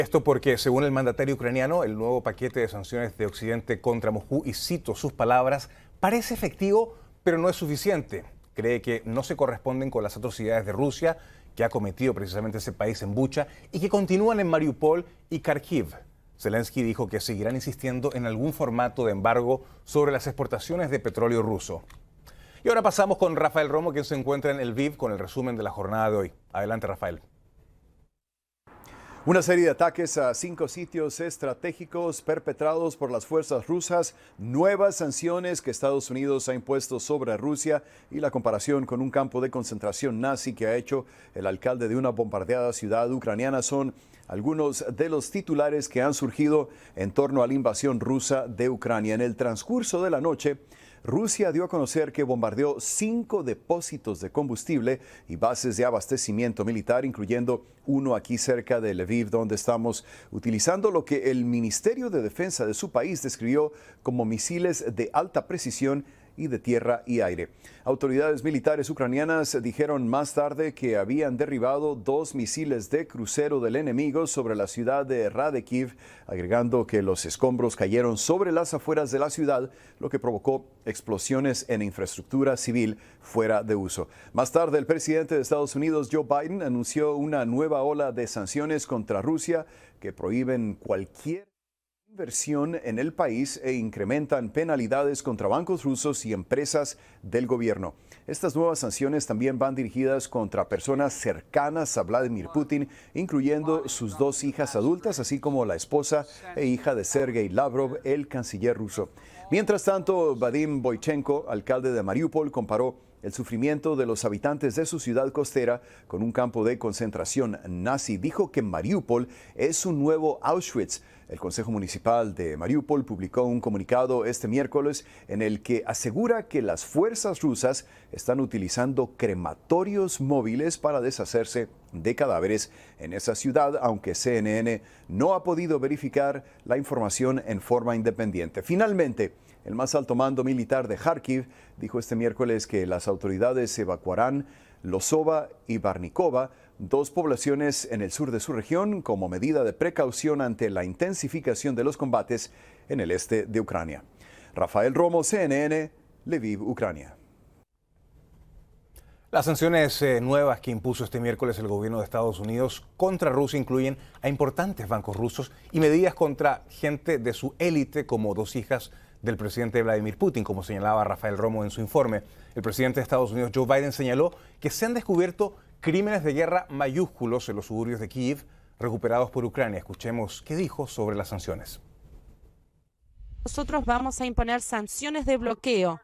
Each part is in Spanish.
Esto porque, según el mandatario ucraniano, el nuevo paquete de sanciones de Occidente contra Moscú, y cito sus palabras, parece efectivo, pero no es suficiente. Cree que no se corresponden con las atrocidades de Rusia, que ha cometido precisamente ese país en Bucha, y que continúan en Mariupol y Kharkiv. Zelensky dijo que seguirán insistiendo en algún formato de embargo sobre las exportaciones de petróleo ruso. Y ahora pasamos con Rafael Romo, quien se encuentra en Lviv con el resumen de la jornada de hoy. Adelante, Rafael. Una serie de ataques a 5 sitios estratégicos perpetrados por las fuerzas rusas, nuevas sanciones que Estados Unidos ha impuesto sobre Rusia y la comparación con un campo de concentración nazi que ha hecho el alcalde de una bombardeada ciudad ucraniana son algunos de los titulares que han surgido en torno a la invasión rusa de Ucrania. En el transcurso de la noche, Rusia dio a conocer que bombardeó 5 depósitos de combustible y bases de abastecimiento militar, incluyendo uno aquí cerca de Lviv, donde estamos, utilizando lo que el Ministerio de Defensa de su país describió como misiles de alta precisión y de tierra y aire. Autoridades militares ucranianas dijeron más tarde que habían derribado 2 misiles de crucero del enemigo sobre la ciudad de Radekiv, agregando que los escombros cayeron sobre las afueras de la ciudad, lo que provocó explosiones en infraestructura civil fuera de uso. Más tarde, el presidente de Estados Unidos, Joe Biden, anunció una nueva ola de sanciones contra Rusia que prohíben cualquier inversión en el país e incrementan penalidades contra bancos rusos y empresas del gobierno. Estas nuevas sanciones también van dirigidas contra personas cercanas a Vladimir Putin, incluyendo sus 2 hijas adultas, así como la esposa e hija de Sergei Lavrov, el canciller ruso. Mientras tanto, Vadim Boychenko, alcalde de Mariupol, comparó el sufrimiento de los habitantes de su ciudad costera con un campo de concentración nazi. Dijo que Mariupol es un nuevo Auschwitz. El Consejo Municipal de Mariupol publicó un comunicado este miércoles en el que asegura que las fuerzas rusas están utilizando crematorios móviles para deshacerse de cadáveres en esa ciudad, aunque CNN no ha podido verificar la información en forma independiente. Finalmente, el más alto mando militar de Kharkiv dijo este miércoles que las autoridades evacuarán Losova y Barnikova, 2 poblaciones en el sur de su región, como medida de precaución ante la intensificación de los combates en el este de Ucrania. Rafael Romo, CNN, Lviv, Ucrania. Las sanciones nuevas que impuso este miércoles el gobierno de Estados Unidos contra Rusia incluyen a importantes bancos rusos y medidas contra gente de su élite, como 2 hijas del presidente Vladimir Putin, como señalaba Rafael Romo en su informe. El presidente de Estados Unidos, Joe Biden, señaló que se han descubierto crímenes de guerra mayúsculos en los suburbios de Kiev recuperados por Ucrania. Escuchemos qué dijo sobre las sanciones. Nosotros vamos a imponer sanciones de bloqueo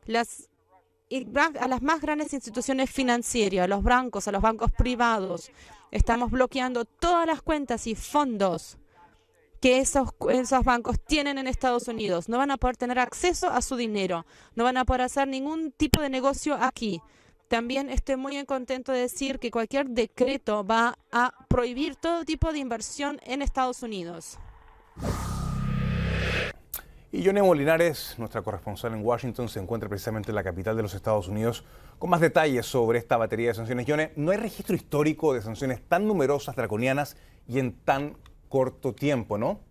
a las más grandes instituciones financieras, a los bancos privados. Estamos bloqueando todas las cuentas y fondos que esos bancos tienen en Estados Unidos. No van a poder tener acceso a su dinero, no van a poder hacer ningún tipo de negocio aquí. También estoy muy contento de decir que cualquier decreto va a prohibir todo tipo de inversión en Estados Unidos. Y Yone Molinares, nuestra corresponsal en Washington, se encuentra precisamente en la capital de los Estados Unidos con más detalles sobre esta batería de sanciones. Yone, no hay registro histórico de sanciones tan numerosas, draconianas y en tan corto tiempo, ¿no?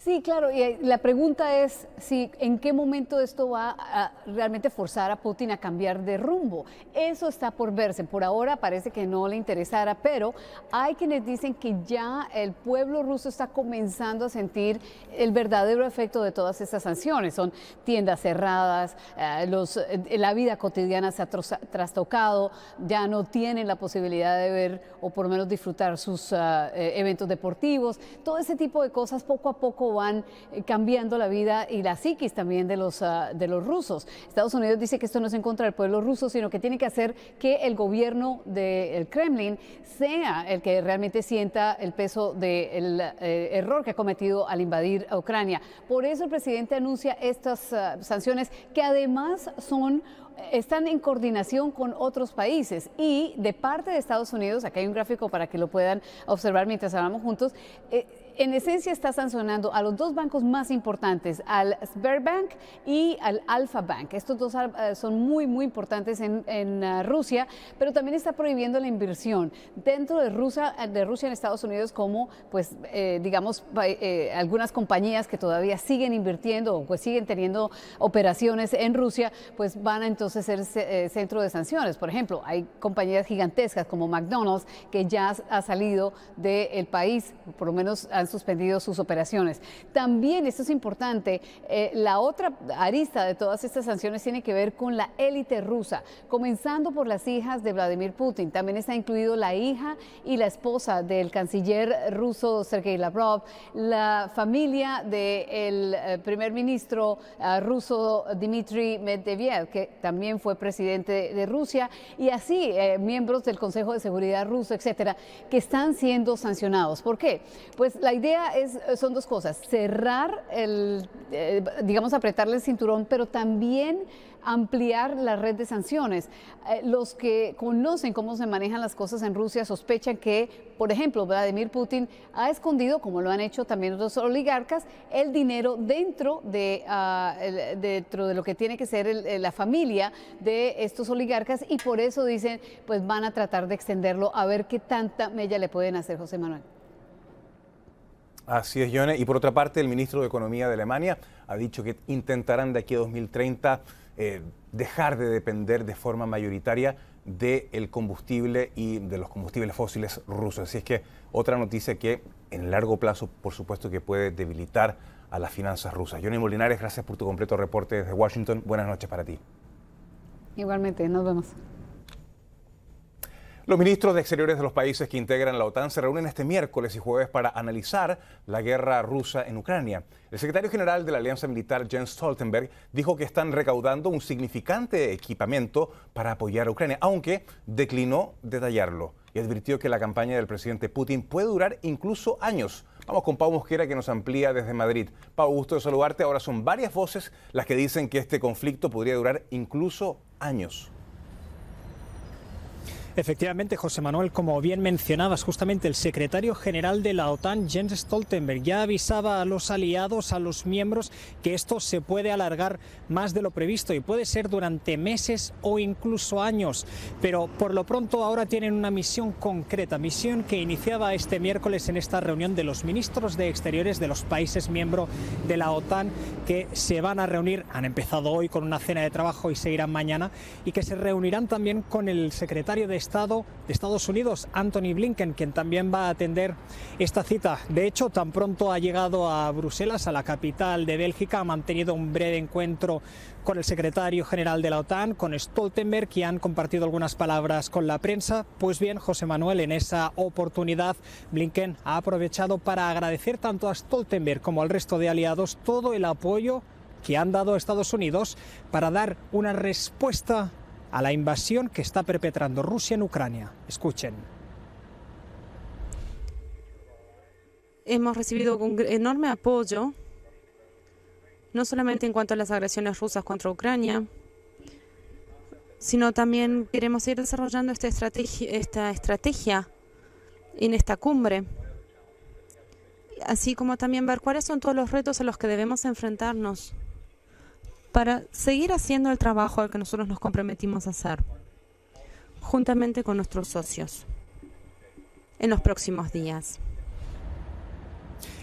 Sí, claro, y la pregunta es si en qué momento esto va a realmente forzar a Putin a cambiar de rumbo. Eso está por verse. Por ahora parece que no le interesara, pero hay quienes dicen que ya el pueblo ruso está comenzando a sentir el verdadero efecto de todas estas sanciones. Son tiendas cerradas, la vida cotidiana se ha trastocado, ya no tienen la posibilidad de ver o por lo menos disfrutar sus eventos deportivos. Todo ese tipo de cosas poco a poco van cambiando la vida y la psiquis también de los rusos. Estados Unidos dice que esto no es en contra del pueblo ruso, sino que tiene que hacer que el gobierno del Kremlin sea el que realmente sienta el peso del error que ha cometido al invadir a Ucrania. Por eso el presidente anuncia estas sanciones que además están en coordinación con otros países y de parte de Estados Unidos, acá hay un gráfico para que lo puedan observar mientras hablamos juntos, en esencia está sancionando a los dos bancos más importantes, al Sberbank y al Alfa Bank. Estos dos son muy importantes en Rusia, pero también está prohibiendo la inversión dentro de Rusia en Estados Unidos, como pues digamos algunas compañías que todavía siguen invirtiendo o pues siguen teniendo operaciones en Rusia, pues van a entonces ser centro de sanciones. Por ejemplo, hay compañías gigantescas como McDonald's que ya ha salido del país, por lo menos han suspendido sus operaciones. También, esto es importante, la otra arista de todas estas sanciones tiene que ver con la élite rusa, comenzando por las hijas de Vladimir Putin. También está incluido la hija y la esposa del canciller ruso Sergei Lavrov, la familia del primer ministro ruso Dmitry Medvedev, que también fue presidente de Rusia, y así miembros del Consejo de Seguridad ruso, etcétera, que están siendo sancionados. ¿Por qué? Pues la idea son dos cosas: cerrar digamos, apretarle el cinturón, pero también ampliar la red de sanciones. Los que conocen cómo se manejan las cosas en Rusia sospechan que, por ejemplo, Vladimir Putin ha escondido, como lo han hecho también otros oligarcas, el dinero dentro de lo que tiene que ser la familia de estos oligarcas, y por eso dicen, pues van a tratar de extenderlo a ver qué tanta mella le pueden hacer, José Manuel. Así es, Yone. Y por otra parte, el ministro de Economía de Alemania ha dicho que intentarán de aquí a 2030 dejar de depender de forma mayoritaria del combustible y de los combustibles fósiles rusos. Así es que otra noticia que en largo plazo, por supuesto, que puede debilitar a las finanzas rusas. Yone Molinares, gracias por tu completo reporte desde Washington. Buenas noches para ti. Igualmente, nos vemos. Los ministros de Exteriores de los países que integran la OTAN se reúnen este miércoles y jueves para analizar la guerra rusa en Ucrania. El secretario general de la Alianza Militar, Jens Stoltenberg, dijo que están recaudando un significante equipamiento para apoyar a Ucrania, aunque declinó detallarlo y advirtió que la campaña del presidente Putin puede durar incluso años. Vamos con Pau Mosquera, que nos amplía desde Madrid. Pau, gusto de saludarte. Ahora son varias voces las que dicen que este conflicto podría durar incluso años. Efectivamente, José Manuel, como bien mencionabas, justamente el secretario general de la OTAN, Jens Stoltenberg, ya avisaba a los aliados, a los miembros, que esto se puede alargar más de lo previsto y puede ser durante meses o incluso años. Pero por lo pronto ahora tienen una misión concreta, misión que iniciaba este miércoles en esta reunión de los ministros de Exteriores de los países miembros de la OTAN, que se van a reunir, han empezado hoy con una cena de trabajo y seguirán mañana, y que se reunirán también con el secretario de Estado de Estados Unidos, Antony Blinken, quien también va a atender esta cita. De hecho, tan pronto ha llegado a Bruselas, a la capital de Bélgica, ha mantenido un breve encuentro con el secretario general de la OTAN, con Stoltenberg, y han compartido algunas palabras con la prensa. Pues bien, José Manuel, en esa oportunidad, Blinken ha aprovechado para agradecer tanto a Stoltenberg como al resto de aliados todo el apoyo que han dado a Estados Unidos para dar una respuesta a la invasión que está perpetrando Rusia en Ucrania. Escuchen. Hemos recibido un enorme apoyo, no solamente en cuanto a las agresiones rusas contra Ucrania, sino también queremos ir desarrollando esta estrategia en esta cumbre, así como también ver cuáles son todos los retos a los que debemos enfrentarnos para seguir haciendo el trabajo al que nosotros nos comprometimos a hacer, juntamente con nuestros socios, en los próximos días.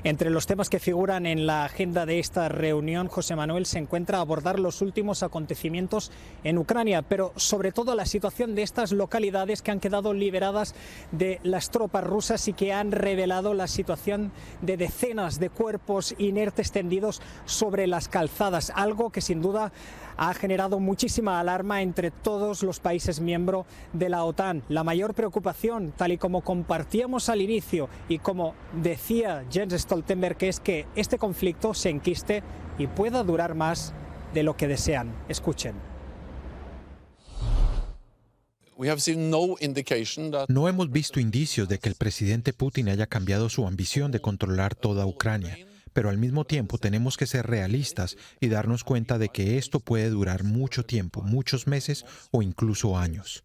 Entre los temas que figuran en la agenda de esta reunión, José Manuel, se encuentra abordar los últimos acontecimientos en Ucrania, pero sobre todo la situación de estas localidades que han quedado liberadas de las tropas rusas y que han revelado la situación de decenas de cuerpos inertes tendidos sobre las calzadas, algo que sin duda ha generado muchísima alarma entre todos los países miembros de la OTAN. La mayor preocupación, tal y como compartíamos al inicio y como decía Jens Stoltenberg, que es que este conflicto se enquiste y pueda durar más de lo que desean. Escuchen. No hemos visto indicios de que el presidente Putin haya cambiado su ambición de controlar toda Ucrania, pero al mismo tiempo tenemos que ser realistas y darnos cuenta de que esto puede durar mucho tiempo, muchos meses o incluso años.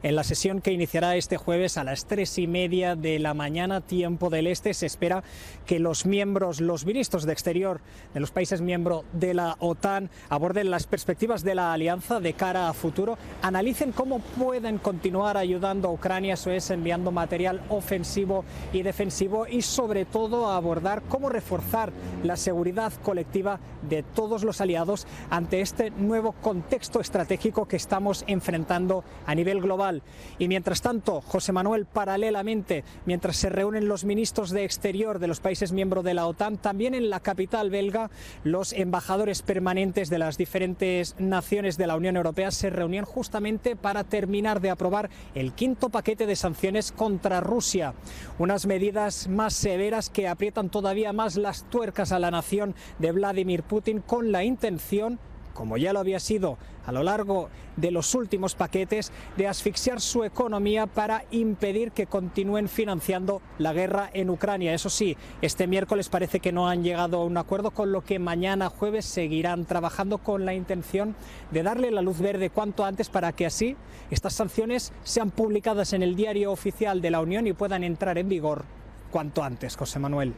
En la sesión que iniciará este jueves a las 3:30 de la mañana, tiempo del este, se espera que los ministros de Exterior de los países miembros de la OTAN aborden las perspectivas de la alianza de cara a futuro, analicen cómo pueden continuar ayudando a Ucrania, eso es, enviando material ofensivo y defensivo, y sobre todo abordar cómo reforzar la seguridad colectiva de todos los aliados ante este nuevo contexto estratégico que estamos enfrentando a nivel global. Y mientras tanto, José Manuel, paralelamente, mientras se reúnen los ministros de Exterior de los países miembros de la OTAN, también en la capital belga, los embajadores permanentes de las diferentes naciones de la Unión Europea se reunían justamente para terminar de aprobar el quinto paquete de sanciones contra Rusia. Unas medidas más severas que aprietan todavía más las tuercas a la nación de Vladimir Putin, con la intención, como ya lo había sido a lo largo de los últimos paquetes, de asfixiar su economía para impedir que continúen financiando la guerra en Ucrania. Eso sí, este miércoles parece que no han llegado a un acuerdo, con lo que mañana jueves seguirán trabajando con la intención de darle la luz verde cuanto antes para que así estas sanciones sean publicadas en el diario oficial de la Unión y puedan entrar en vigor cuanto antes. José Manuel.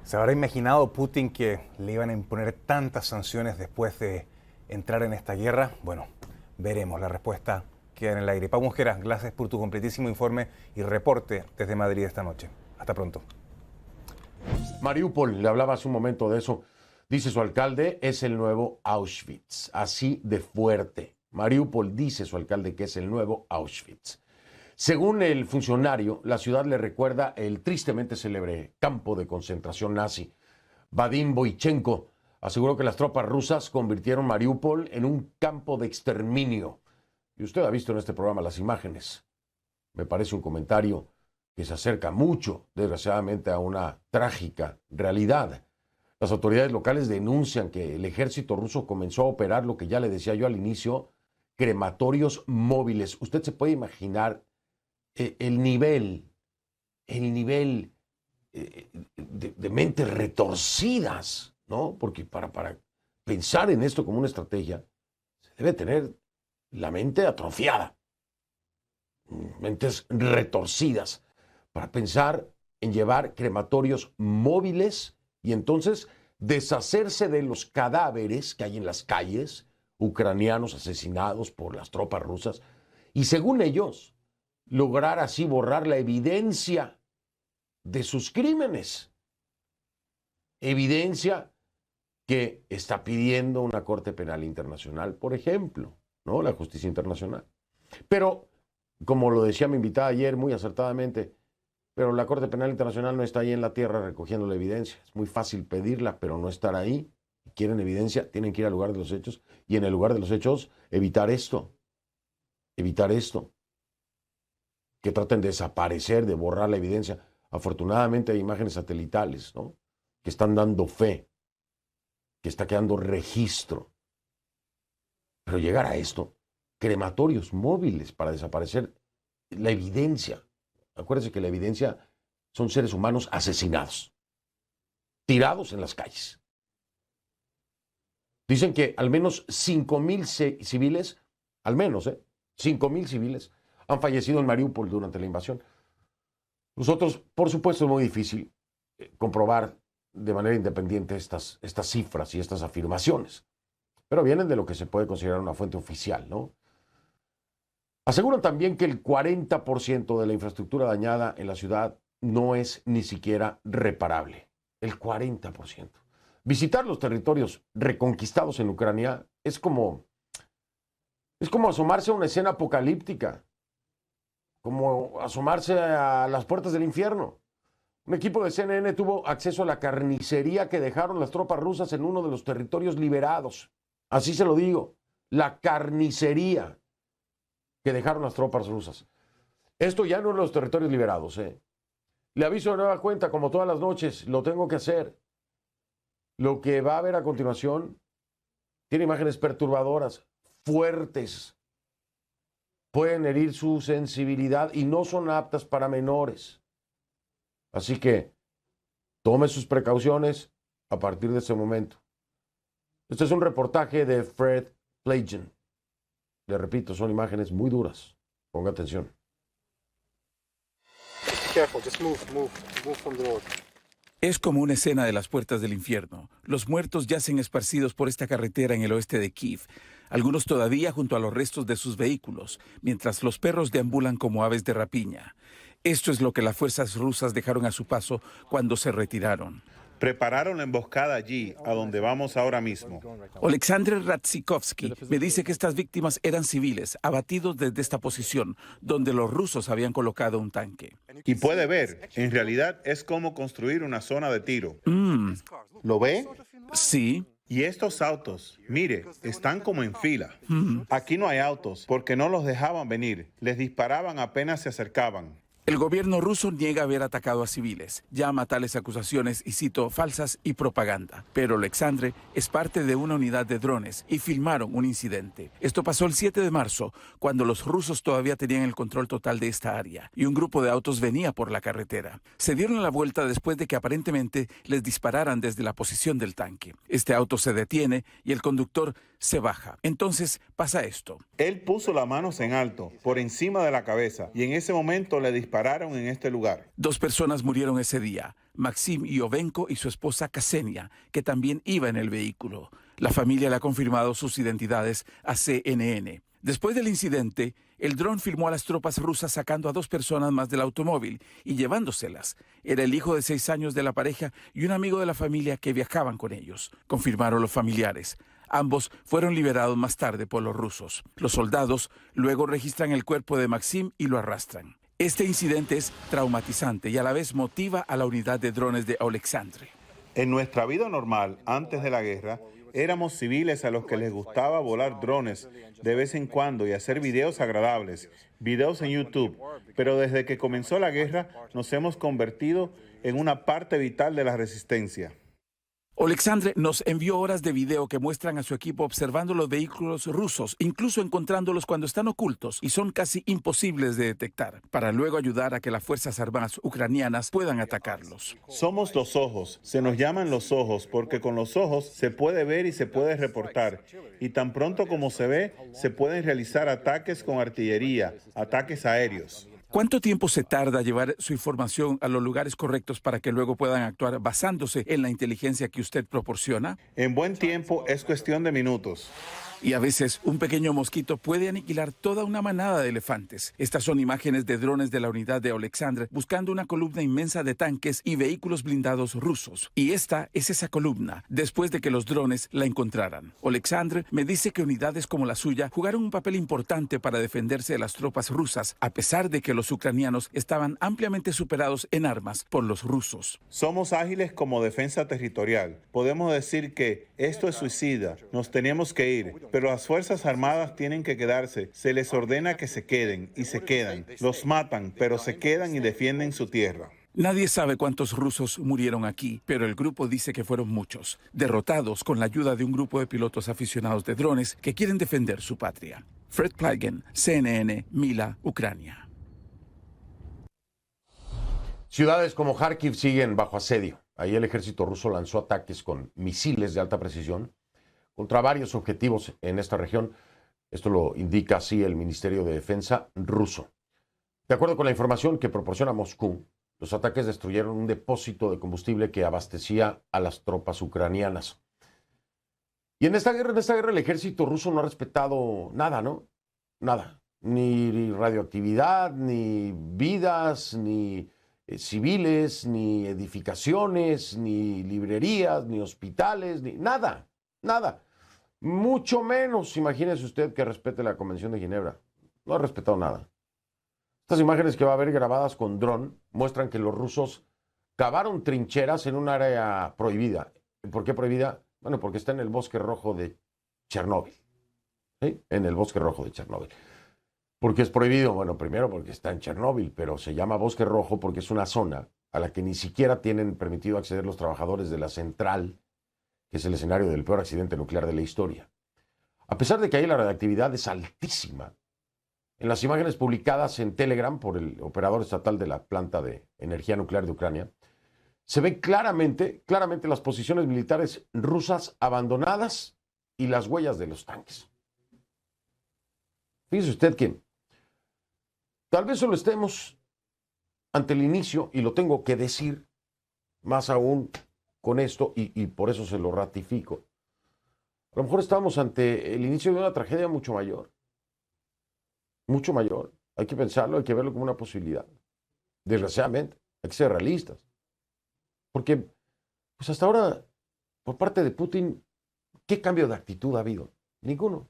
¿Se habrá imaginado Putin que le iban a imponer tantas sanciones después de entrar en esta guerra? Bueno, veremos. La respuesta queda en el aire. Pau Mosquera, gracias por tu completísimo informe y reporte desde Madrid esta noche. Hasta pronto. Mariupol, le hablaba hace un momento de eso. Dice su alcalde, es el nuevo Auschwitz. Así de fuerte. Mariupol, dice su alcalde, que es el nuevo Auschwitz. Según el funcionario, la ciudad le recuerda el tristemente célebre campo de concentración nazi. Vadim Boychenko aseguró que las tropas rusas convirtieron Mariupol en un campo de exterminio. Y usted ha visto en este programa las imágenes. Me parece un comentario que se acerca mucho, desgraciadamente, a una trágica realidad. Las autoridades locales denuncian que el ejército ruso comenzó a operar lo que ya le decía yo al inicio, crematorios móviles. Usted se puede imaginar el nivel de mentes retorcidas, ¿no? Porque para pensar en esto como una estrategia, se debe tener la mente atrofiada, mentes retorcidas, para pensar en llevar crematorios móviles y entonces deshacerse de los cadáveres que hay en las calles, ucranianos asesinados por las tropas rusas, y según ellos, lograr así borrar la evidencia de sus crímenes. Evidencia que está pidiendo una Corte Penal Internacional, por ejemplo, ¿no? La justicia internacional. Pero, como lo decía mi invitada ayer muy acertadamente, pero la Corte Penal Internacional no está ahí en la tierra recogiendo la evidencia. Es muy fácil pedirla, pero no estar ahí. Quieren evidencia, tienen que ir al lugar de los hechos y en el lugar de los hechos evitar esto. Evitar esto. Que traten de desaparecer, de borrar la evidencia. Afortunadamente hay imágenes satelitales, ¿no? Que están dando fe, que está quedando registro. Pero llegar a esto, crematorios móviles para desaparecer la evidencia. Acuérdense que la evidencia son seres humanos asesinados, tirados en las calles. Dicen que al menos 5,000 civiles, al menos, 5,000 civiles han fallecido en Mariupol durante la invasión. Nosotros, por supuesto, es muy difícil comprobar de manera independiente estas cifras y estas afirmaciones, pero vienen de lo que se puede considerar una fuente oficial, ¿no? Aseguran también que el 40% de la infraestructura dañada en la ciudad no es ni siquiera reparable. El 40%. Visitar los territorios reconquistados en Ucrania es como asomarse a una escena apocalíptica, como asomarse a las puertas del infierno. Un equipo de CNN tuvo acceso a la carnicería que dejaron las tropas rusas en uno de los territorios liberados. Así se lo digo, la carnicería que dejaron las tropas rusas. Esto ya no en los territorios liberados. Le aviso de nueva cuenta, como todas las noches, lo tengo que hacer. Lo que va a ver a continuación tiene imágenes perturbadoras, fuertes. Pueden herir su sensibilidad y no son aptas para menores. Así que tome sus precauciones a partir de este momento. Este es un reportaje de Fred Plagen. Le repito, son imágenes muy duras. Ponga atención. Es como una escena de las puertas del infierno. Los muertos yacen esparcidos por esta carretera en el oeste de Kiev, algunos todavía junto a los restos de sus vehículos, mientras los perros deambulan como aves de rapiña. Esto es lo que las fuerzas rusas dejaron a su paso cuando se retiraron. Prepararon la emboscada allí, a donde vamos ahora mismo. Oleksandr Ratsikovsky me dice que estas víctimas eran civiles, abatidos desde esta posición, donde los rusos habían colocado un tanque. Y puede ver, en realidad es como construir una zona de tiro. ¿Lo ve? Sí. Y estos autos, mire, están como en fila. Aquí no hay autos, porque no los dejaban venir. Les disparaban apenas se acercaban. El gobierno ruso niega haber atacado a civiles, llama a tales acusaciones, y cito, falsas y propaganda. Pero Oleksandr es parte de una unidad de drones y filmaron un incidente. Esto pasó el 7 de marzo, cuando los rusos todavía tenían el control total de esta área y un grupo de autos venía por la carretera. Se dieron la vuelta después de que aparentemente les dispararan desde la posición del tanque. Este auto se detiene y el conductor se baja. Entonces pasa esto. Él puso las manos en alto, por encima de la cabeza, y en ese momento le dispararon en este lugar. 2 personas murieron ese día, Maxim Iovenko y su esposa Ksenia, que también iba en el vehículo. La familia le ha confirmado sus identidades a CNN. Después del incidente, el dron filmó a las tropas rusas sacando a 2 personas más del automóvil y llevándoselas. Era el hijo de 6 años de la pareja y un amigo de la familia que viajaban con ellos, confirmaron los familiares. Ambos fueron liberados más tarde por los rusos. Los soldados luego registran el cuerpo de Maxim y lo arrastran. Este incidente es traumatizante y a la vez motiva a la unidad de drones de Oleksandr. En nuestra vida normal, antes de la guerra, éramos civiles a los que les gustaba volar drones de vez en cuando y hacer videos agradables, videos en YouTube. Pero desde que comenzó la guerra, nos hemos convertido en una parte vital de la resistencia. Oleksandr nos envió horas de video que muestran a su equipo observando los vehículos rusos, incluso encontrándolos cuando están ocultos y son casi imposibles de detectar, para luego ayudar a que las Fuerzas Armadas ucranianas puedan atacarlos. Somos los ojos, se nos llaman los ojos porque con los ojos se puede ver y se puede reportar. Y tan pronto como se ve, se pueden realizar ataques con artillería, ataques aéreos. ¿Cuánto tiempo se tarda llevar su información a los lugares correctos para que luego puedan actuar basándose en la inteligencia que usted proporciona? En buen tiempo es cuestión de minutos. Y a veces un pequeño mosquito puede aniquilar toda una manada de elefantes. Estas son imágenes de drones de la unidad de Oleksandr buscando una columna inmensa de tanques y vehículos blindados rusos. Y esta es esa columna, después de que los drones la encontraran. Oleksandr me dice que unidades como la suya jugaron un papel importante para defenderse de las tropas rusas, a pesar de que los ucranianos estaban ampliamente superados en armas por los rusos. Somos ágiles como defensa territorial. Podemos decir que esto es suicida, nos tenemos que ir. Pero las Fuerzas Armadas tienen que quedarse. Se les ordena que se queden y se quedan. Los matan, pero se quedan y defienden su tierra. Nadie sabe cuántos rusos murieron aquí, pero el grupo dice que fueron muchos, derrotados con la ayuda de un grupo de pilotos aficionados de drones que quieren defender su patria. Fred Plagin, CNN, Mila, Ucrania. Ciudades como Kharkiv siguen bajo asedio. Ahí el ejército ruso lanzó ataques con misiles de alta precisión contra varios objetivos en esta región. Esto lo indica así el Ministerio de Defensa ruso. De acuerdo con la información que proporciona Moscú, los ataques destruyeron un depósito de combustible que abastecía a las tropas ucranianas. Y en esta guerra el ejército ruso no ha respetado nada, ¿no? Nada. Ni radioactividad, ni vidas, ni civiles, ni edificaciones, ni librerías, ni hospitales, ni nada. Nada. Mucho menos, imagínese usted, que respete la Convención de Ginebra. No ha respetado nada. Estas imágenes que va a ver grabadas con dron muestran que los rusos cavaron trincheras en un área prohibida. ¿Por qué prohibida? Bueno, porque está en el bosque rojo de Chernóbil. ¿Sí? En el bosque rojo de Chernóbil. ¿Por qué es prohibido? Bueno, primero porque está en Chernóbil, pero se llama bosque rojo porque es una zona a la que ni siquiera tienen permitido acceder los trabajadores de la central, que es el escenario del peor accidente nuclear de la historia. A pesar de que ahí la radiactividad es altísima, en las imágenes publicadas en Telegram por el operador estatal de la planta de energía nuclear de Ucrania, se ven claramente las posiciones militares rusas abandonadas y las huellas de los tanques. Fíjese usted que tal vez solo estemos ante el inicio, y lo tengo que decir, más aún con esto, y por eso se lo ratifico. A lo mejor estamos ante el inicio de una tragedia mucho mayor. Mucho mayor. Hay que pensarlo, hay que verlo como una posibilidad. Desgraciadamente, hay que ser realistas. Porque, pues hasta ahora, por parte de Putin, ¿qué cambio de actitud ha habido? Ninguno.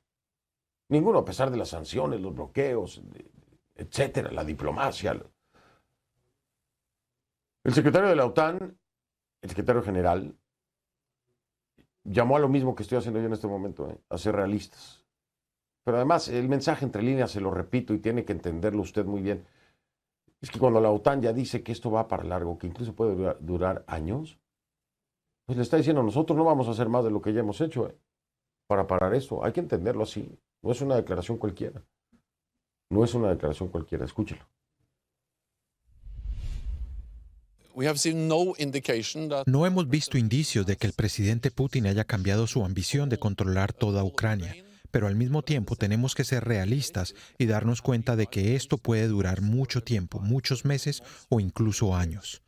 Ninguno, a pesar de las sanciones, los bloqueos, etcétera, la diplomacia. El secretario de la OTAN, el secretario general, llamó a lo mismo que estoy haciendo yo en este momento, a ser realistas. Pero además, el mensaje entre líneas, se lo repito, y tiene que entenderlo usted muy bien, es que cuando la OTAN ya dice que esto va para largo, que incluso puede durar años, pues le está diciendo, nosotros no vamos a hacer más de lo que ya hemos hecho para parar esto. Hay que entenderlo así. No es una declaración cualquiera. No es una declaración cualquiera. Escúchelo. No hemos visto indicios de que el presidente Putin haya cambiado su ambición de controlar toda Ucrania, pero al mismo tiempo tenemos que ser realistas y darnos cuenta de que esto puede durar mucho tiempo, muchos meses o incluso años.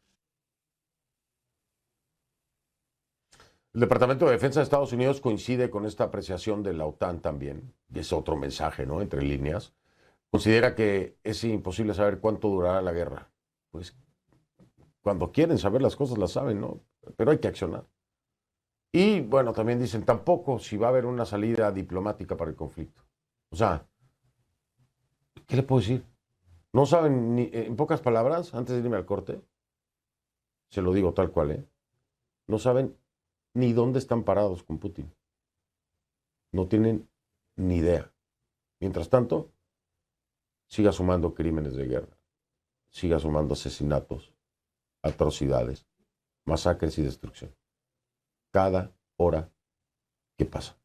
El Departamento de Defensa de Estados Unidos coincide con esta apreciación de la OTAN también, y es otro mensaje, ¿no?, entre líneas. Considera que es imposible saber cuánto durará la guerra. Pues cuando quieren saber las cosas las saben, ¿no? Pero hay que accionar. Y bueno, también dicen tampoco si va a haber una salida diplomática para el conflicto. O sea, ¿qué le puedo decir? No saben, ni, en pocas palabras, antes de irme al corte, se lo digo tal cual, no saben ni dónde están parados con Putin. No tienen ni idea. Mientras tanto, siga sumando crímenes de guerra, siga sumando asesinatos, atrocidades, masacres y destrucción. Cada hora que pasa.